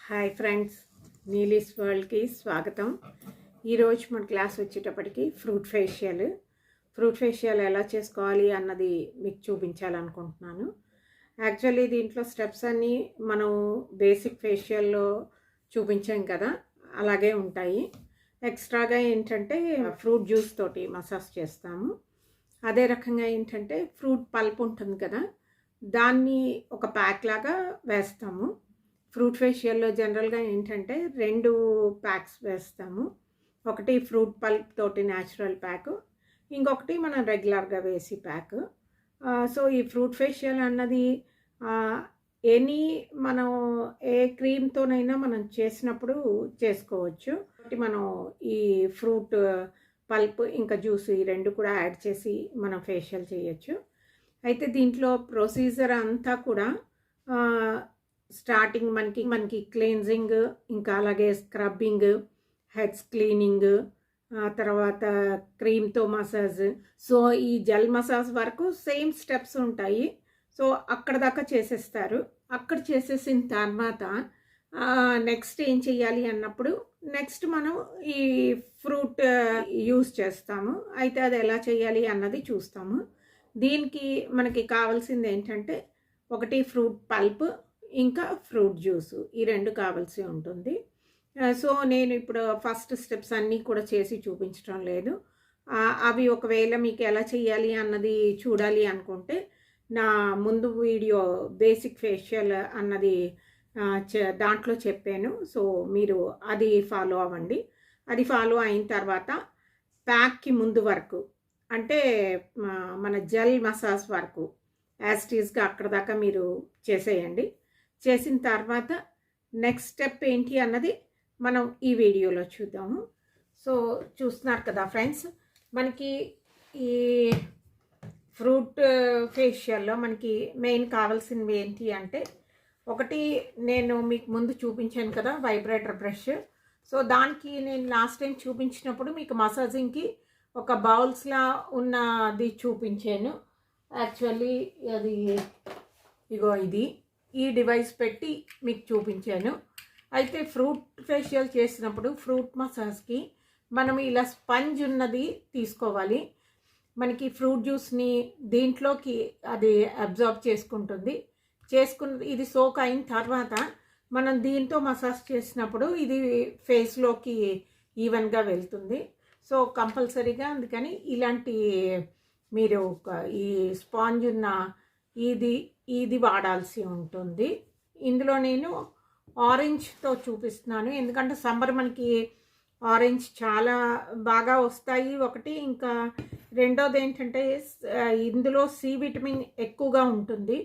Hi friends, నీలీస్ వరల్డ్కి స్వాగతం. ఈరోజు మన క్లాస్ వచ్చేటప్పటికి ఫ్రూట్ ఫేషియల్ ఎలా చేసుకోవాలి అన్నది మీకు చూపించాలనుకుంటున్నాను. యాక్చువల్లీ దీంట్లో స్టెప్స్ అన్నీ మనం బేసిక్ ఫేషియల్లో చూపించాం కదా, అలాగే ఉంటాయి. ఎక్స్ట్రాగా ఏంటంటే ఫ్రూట్ జ్యూస్ తోటి మసాజ్ చేస్తాము. అదే రకంగా ఏంటంటే ఫ్రూట్ పల్ప్ ఉంటుంది కదా, దాన్ని ఒక ప్యాక్ లాగా వేస్తాము. ఫ్రూట్ ఫేషియల్లో జనరల్గా ఏంటంటే 2 ప్యాక్స్ వేస్తాము. ఒకటి ఫ్రూట్ పల్ప్ తోటి న్యాచురల్ ప్యాక్, ఇంకొకటి మనం రెగ్యులర్గా వేసి ప్యాక్. సో ఈ ఫ్రూట్ ఫేషియల్ అన్నది మనం ఏ క్రీమ్తోనైనా మనం చేసినప్పుడు చేసుకోవచ్చు. మనం ఈ ఫ్రూట్ పల్ప్ ఇంకా జ్యూస్ ఈ 2 కూడా యాడ్ చేసి మనం ఫేషియల్ చేయొచ్చు. అయితే దీంట్లో ప్రొసీజర్ అంతా కూడా స్టార్టింగ్ మనకి క్లీన్జింగ్, ఇంకా అలాగే స్క్రబ్బింగ్, హెడ్స్ క్లీనింగ్, తర్వాత క్రీమ్తో మసాజ్. సో ఈ జెల్ మసాజ్ వరకు సేమ్ స్టెప్స్ ఉంటాయి. సో అక్కడ దాకా చేసేస్తారు. అక్కడ చేసేసిన తర్వాత నెక్స్ట్ ఏం చెయ్యాలి అన్నప్పుడు నెక్స్ట్ మనం ఈ ఫ్రూట్ యూస్ చేస్తాము. అయితే అది ఎలా చేయాలి అన్నది చూస్తాము. దీనికి మనకి కావాల్సింది ఏంటంటే ఒకటి ఫ్రూట్ పల్ప్, ఇంకా ఫ్రూట్ జ్యూస్, ఈ 2 కావాల్సి ఉంటుంది. సో నేను ఇప్పుడు ఫస్ట్ స్టెప్స్ అన్నీ కూడా చేసి చూపించడం లేదు. అవి ఒకవేళ మీకు ఎలా చేయాలి అన్నది చూడాలి అనుకుంటే నా ముందు వీడియో బేసిక్ ఫేషియల్ అన్నది దాంట్లో చెప్పాను. సో మీరు అది ఫాలో అవ్వండి. అది ఫాలో అయిన తర్వాత ప్యాక్కి ముందు వరకు, అంటే మన జెల్ మసాజ్ వరకు యాస్టీస్గా అక్కడ దాకా మీరు చేసేయండి. చేసిన తర్వాత నెక్స్ట్ స్టెప్ ఏంటి అన్నది మనం ఈ వీడియోలో చూద్దాము. సో చూస్తున్నారు కదా ఫ్రెండ్స్, మనకి ఈ ఫ్రూట్ ఫేషియల్లో మనకి మెయిన్ కావాల్సినవి ఏంటి అంటే, ఒకటి నేను మీకు ముందు చూపించాను కదా వైబ్రేటర్ బ్రష్. సో దానికి నేను లాస్ట్ టైం చూపించినప్పుడు మీకు మసాజింగ్కి ఒక బౌల్స్లా ఉన్నది చూపించాను. యాక్చువల్లీ అది ఇగో ఈ డివైస్ పెట్టి మీకు చూపించాను. అయితే ఫ్రూట్ ఫేషియల్ చేసినప్పుడు ఫ్రూట్ మసాజ్కి మనం ఇలా స్పంజ్ ఉన్నది తీసుకోవాలి. మనకి ఫ్రూట్ జ్యూస్ని దీంట్లోకి అది అబ్జార్బ్ చేసుకుంటుంది. ఇది సోక్ అయిన తర్వాత మనం దీంతో మసాజ్ చేసినప్పుడు ఇది ఫేస్లోకి ఈవెన్గా వెళ్తుంది. సో కంపల్సరీగా అందుకని ఇలాంటి మీరు ఈ స్పాంజ్ ఉన్న ఇది వాడాల్సి ఉంటుంది. ఇందులో నేను ఆరెంజ్తో చూపిస్తున్నాను, ఎందుకంటే సమ్మర్ మనకి ఆరెంజ్ చాలా బాగా వస్తాయి ఒకటి. ఇంకా రెండోది ఏంటంటే ఇందులో సి విటమిన్ ఎక్కువగా ఉంటుంది.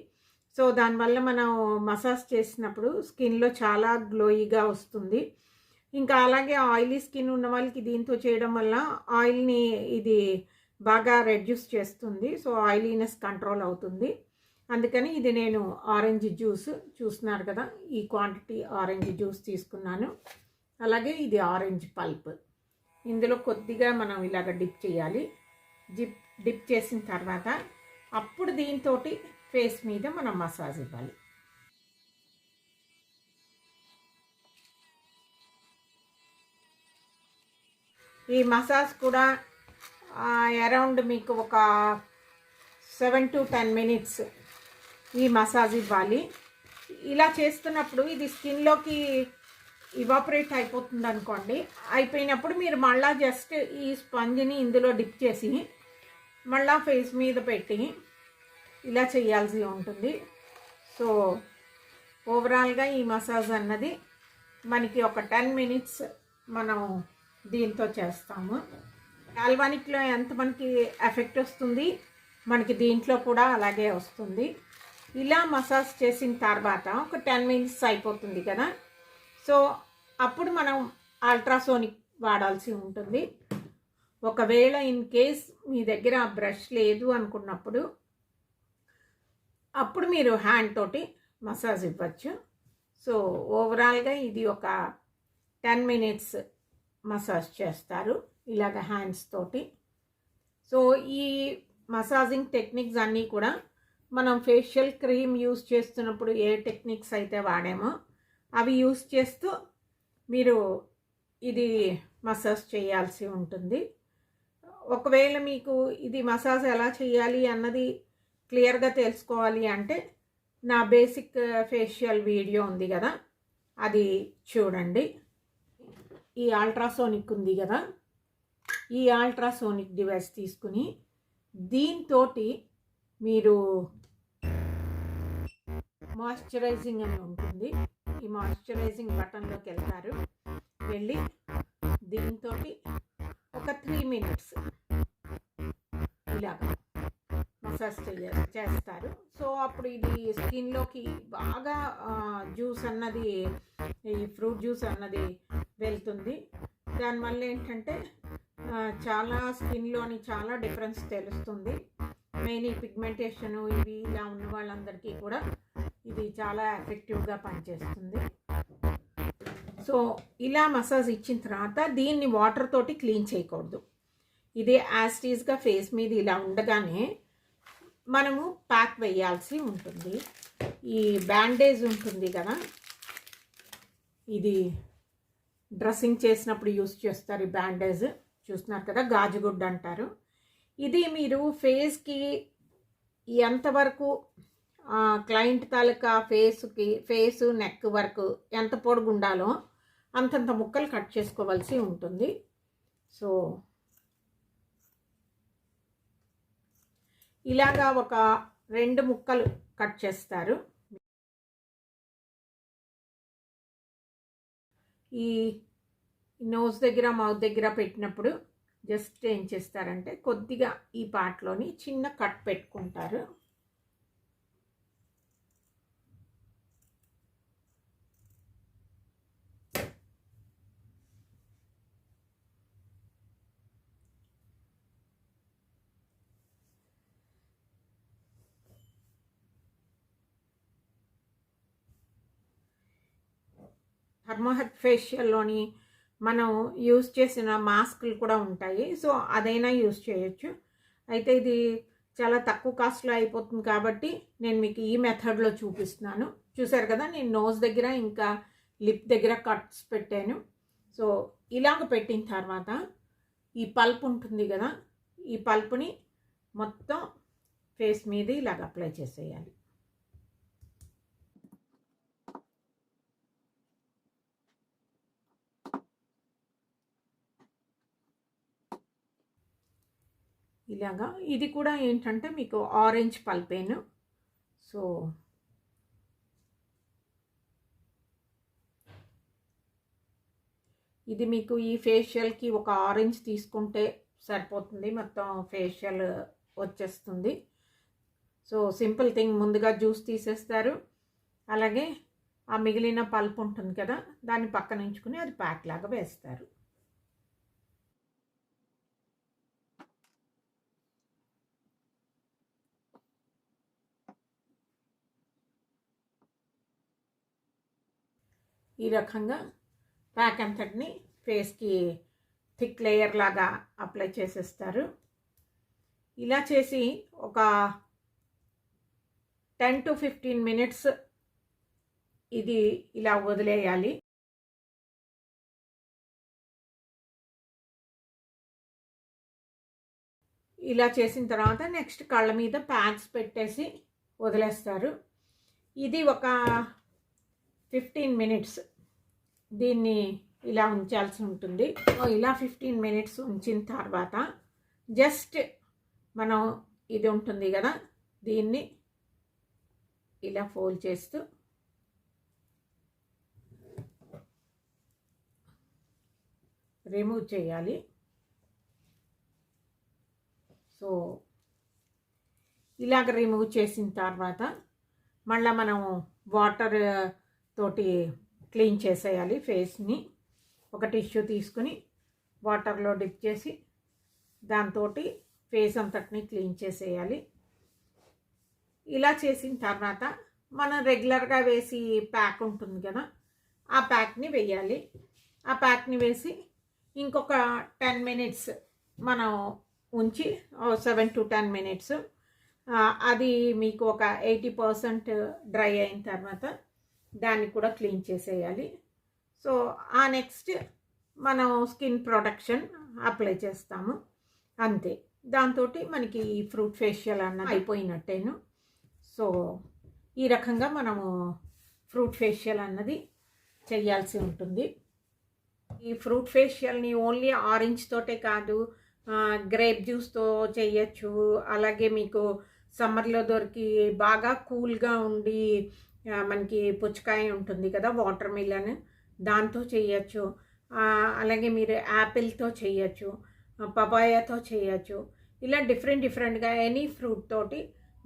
సో దానివల్ల మనం మసాజ్ చేసినప్పుడు స్కిన్లో చాలా గ్లోయిగా వస్తుంది. ఇంకా అలాగే ఆయిలీ స్కిన్ ఉన్న వాళ్ళకి దీంతో చేయడం వల్ల ఆయిల్ని ఇది బాగా రెడ్యూస్ చేస్తుంది. సో ఆయిలీనెస్ కంట్రోల్ అవుతుంది. అందుకని ఇది నేను ఆరెంజ్ జ్యూస్ చూస్తున్నారు కదా, ఈ క్వాంటిటీ ఆరెంజ్ జ్యూస్ తీసుకున్నాను. అలాగే ఇది ఆరెంజ్ పల్ప్. ఇందులో కొద్దిగా మనం ఇలాగ డిప్ చేయాలి. డిప్ చేసిన తర్వాత అప్పుడు దీంతో ఫేస్ మీద మనం మసాజ్ ఇవ్వాలి. ఈ మసాజ్ కూడా అరౌండ్ మీకు ఒక 7 to 10 minutes ఈ మసాజ్ ఇవ్వాలి. ఇలా చేస్తున్నప్పుడు ఇది స్కిన్లోకి ఇవాపరేట్ అయిపోతుంది అనుకోండి. అయిపోయినప్పుడు మీరు మళ్ళీ జస్ట్ ఈ స్పంజ్ని ఇందులో డిప్ చేసి మళ్ళీ ఫేస్ మీద పెట్టి ఇలా చేయాల్సి ఉంటుంది. సో ఓవరాల్గా ఈ మసాజ్ అన్నది మనకి ఒక 10 minutes మనం దీంతో చేస్తాము. గాల్వానిక్లో ఎంత మనకి ఎఫెక్ట్ వస్తుంది, మనకి దీంట్లో కూడా అలాగే వస్తుంది. ఇలా మసాజ్ చేసిన తర్వాత ఒక 10 minutes అయిపోతుంది కదా. సో అప్పుడు మనం అల్ట్రాసోనిక్ వాడాల్సి ఉంటుంది. ఒకవేళ ఇన్ కేస్ మీ దగ్గర ఆ బ్రష్ లేదు అనుకున్నప్పుడు అప్పుడు మీరు హ్యాండ్ తోటి మసాజ్ ఇవ్వచ్చు. సో ఓవరాల్గా ఇది ఒక 10 minutes మసాజ్ చేస్తారు ఇలాగ హ్యాండ్స్ తోటి. సో ఈ మసాజింగ్ టెక్నిక్స్ అన్నీ కూడా మనం ఫేషియల్ క్రీమ్ యూస్ చేస్తున్నప్పుడు ఏ టెక్నిక్స్ అయితే వాడామో అవి యూస్ చేస్తూ మీరు ఇది మసాజ్ చేయాల్సి ఉంటుంది. ఒకవేళ మీకు ఇది మసాజ్ ఎలా చేయాలి అన్నది క్లియర్గా తెలుసుకోవాలి అంటే నా బేసిక్ ఫేషియల్ వీడియో ఉంది కదా, అది చూడండి. ఈ అల్ట్రాసోనిక్ ఉంది కదా, ఈ అల్ట్రాసోనిక్ డివైస్ తీసుకుని దీంతో మీరు మాయిశ్చరైజింగ్ అని ఉంటుంది, ఈ మాయిశ్చరైజింగ్ బటన్లోకి వెళ్తారు. వెళ్ళి దీంతో ఒక 3 మినిట్స్ ఇలాగా మసాజ్ చేస్తారు. సో అప్పుడు ఇది స్కిన్లోకి బాగా జ్యూస్ అన్నది, ఈ ఫ్రూట్ జ్యూస్ అన్నది వెళ్తుంది. దానివల్ల ఏంటంటే చాలా స్కిన్లోని చాలా డిఫరెన్స్ తెలుస్తుంది. మెయిన్ ఈ పిగ్మెంటేషను ఇవి ఇలా ఉన్న వాళ్ళందరికీ కూడా ఇది చాలా ఎఫెక్టివ్గా పనిచేస్తుంది. సో ఇలా మసాజ్ ఇచ్చిన తర్వాత దీన్ని వాటర్ తోటి క్లీన్ చేయకూడదు. ఇదే యాస్టీస్గా ఫేస్ మీద ఇలా ఉండగానే మనము ప్యాక్ వేయాల్సి ఉంటుంది. ఈ బ్యాండేజ్ ఉంటుంది కదా, ఇది డ్రెస్సింగ్ చేసినప్పుడు యూస్ చేస్తారు. ఈ బ్యాండేజ్ చూస్తున్నారు కదా, గాజుగుడ్డ అంటారు. ఇది మీరు ఫేస్కి ఎంతవరకు క్లయింట్ తాలూకా ఫేసు నెక్ వరకు ఎంత పొడుగు ఉండాలో అంతంత ముక్కలు కట్ చేసుకోవాల్సి ఉంటుంది. సో ఇలాగా ఒక 2 ముక్కలు కట్ చేస్తారు. ఈ నోస్ దగ్గర మౌత్ దగ్గర పెట్టినప్పుడు జస్ట్ ఏం చేస్తారంటే కొద్దిగా ఈ పార్ట్లోని చిన్న కట్ పెట్టుకుంటారు. థర్మోహెట్ ఫేషియల్లోని మనం యూస్ చేసిన మాస్కులు కూడా ఉంటాయి. సో అదైనా యూస్ చేయొచ్చు. అయితే ఇది చాలా తక్కువ కాస్ట్లో అయిపోతుంది కాబట్టి నేను మీకు ఈ మెథడ్లో చూపిస్తున్నాను. చూసారు కదా, నేను నోస్ దగ్గర ఇంకా లిప్ దగ్గర కట్స్ పెట్టాను. సో ఇలాగ పెట్టిన తర్వాత ఈ పల్ప్ ఉంటుంది కదా, ఈ పల్ప్ని మొత్తం ఫేస్ మీద ఇలాగ అప్లై చేసేయాలి. ఇలాగా ఇది కూడా ఏంటంటే మీకు ఆరెంజ్ పల్పేను. సో ఇది మీకు ఈ ఫేషియల్కి ఒక ఆరెంజ్ తీసుకుంటే సరిపోతుంది, మొత్తం ఫేషియల్ వచ్చేస్తుంది. సో సింపుల్ థింగ్, ముందుగా జ్యూస్ తీసేస్తారు. అలాగే ఆ మిగిలిన పల్ప్ ఉంటుంది కదా, దాన్ని పక్కన ఉంచుకుని అది ప్యాక్ లాగా వేస్తారు. ఈ రకంగా ప్యాక్ అంతటిని ఫేస్కి థిక్ లేయర్ లాగా అప్లై చేసేస్తారు. ఇలా చేసి ఒక 10 to 15 మినిట్స్ ఇది ఇలా వదిలేయాలి. ఇలా చేసిన తర్వాత నెక్స్ట్ కళ్ళ మీద ప్యాక్స్ పెట్టేసి వదిలేస్తారు. ఇది ఒక 15 మినిట్స్ దీన్ని ఇలా ఉంచాల్సి ఉంటుంది. ఇలా 15 మినిట్స్ ఉంచిన తర్వాత జస్ట్ మనం ఇది ఉంటుంది కదా, దీన్ని ఇలా ఫోల్డ్ చేస్తూ రిమూవ్ చేయాలి. సో ఇలాగ రిమూవ్ చేసిన తర్వాత మళ్ళీ మనం వాటర్ తోటి క్లీన్ చేసేయాలి ఫేస్ని. ఒక టిష్యూ తీసుకుని వాటర్లో డిప్ చేసి దాంతో ఫేస్ అంతటిని క్లీన్ చేసేయాలి. ఇలా చేసిన తర్వాత మనం రెగ్యులర్గా వేసి ప్యాక్ ఉంటుంది కదా, ఆ ప్యాక్ని వేయాలి. ఆ ప్యాక్ని వేసి ఇంకొక 10 మినిట్స్ మనం ఉంచి 7 to 10 మినిట్స్ అది మీకు ఒక 80% డ్రై అయిన తర్వాత దాన్ని కూడా క్లీన్ చేసేయాలి. సో ఆ నెక్స్ట్ మనం స్కిన్ ప్రొటెక్షన్ అప్లై చేస్తాము, అంతే. దాంతో మనకి ఫ్రూట్ ఫేషియల్ అన్నది అయిపోయినట్టేను. సో ఈ రకంగా మనము ఫ్రూట్ ఫేషియల్ అన్నది చేయాల్సి ఉంటుంది. ఈ ఫ్రూట్ ఫేషియల్ని ఓన్లీ ఆరెంజ్ తోటే కాదు, గ్రేప్ జ్యూస్తో చేయొచ్చు. అలాగే మీకు సమ్మర్లో దొరికి బాగా కూల్గా ఉండి మనకి పుచ్చకాయ ఉంటుంది కదా, వాటర్ మిలన్, దాంతో చేయొచ్చు. అలాగే మీరు యాపిల్తో చేయొచ్చు, పపాయాతో చేయొచ్చు. ఇలా డిఫరెంట్గా ఎనీ ఫ్రూట్ తోటి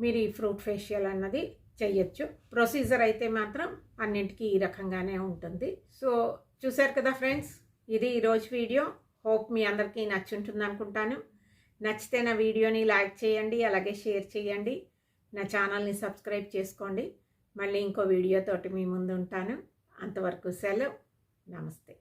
మీరు ఈ ఫ్రూట్ ఫేషియల్ అన్నది చేయొచ్చు. ప్రొసీజర్ అయితే మాత్రం అన్నింటికీ ఈ రకంగానే ఉంటుంది. సో చూసారు కదా ఫ్రెండ్స్, ఇది ఈరోజు వీడియో. హోప్ మీ అందరికీ నచ్చుంటుంది అనుకుంటాను. నచ్చితే నా వీడియోని లైక్ చేయండి, అలాగే షేర్ చేయండి. నా ఛానల్ని సబ్స్క్రైబ్ చేసుకోండి. మళ్ళీ ఇంకో వీడియోతోటి మీ ముందు ఉంటాను. అంతవరకు సెలవు. నమస్తే.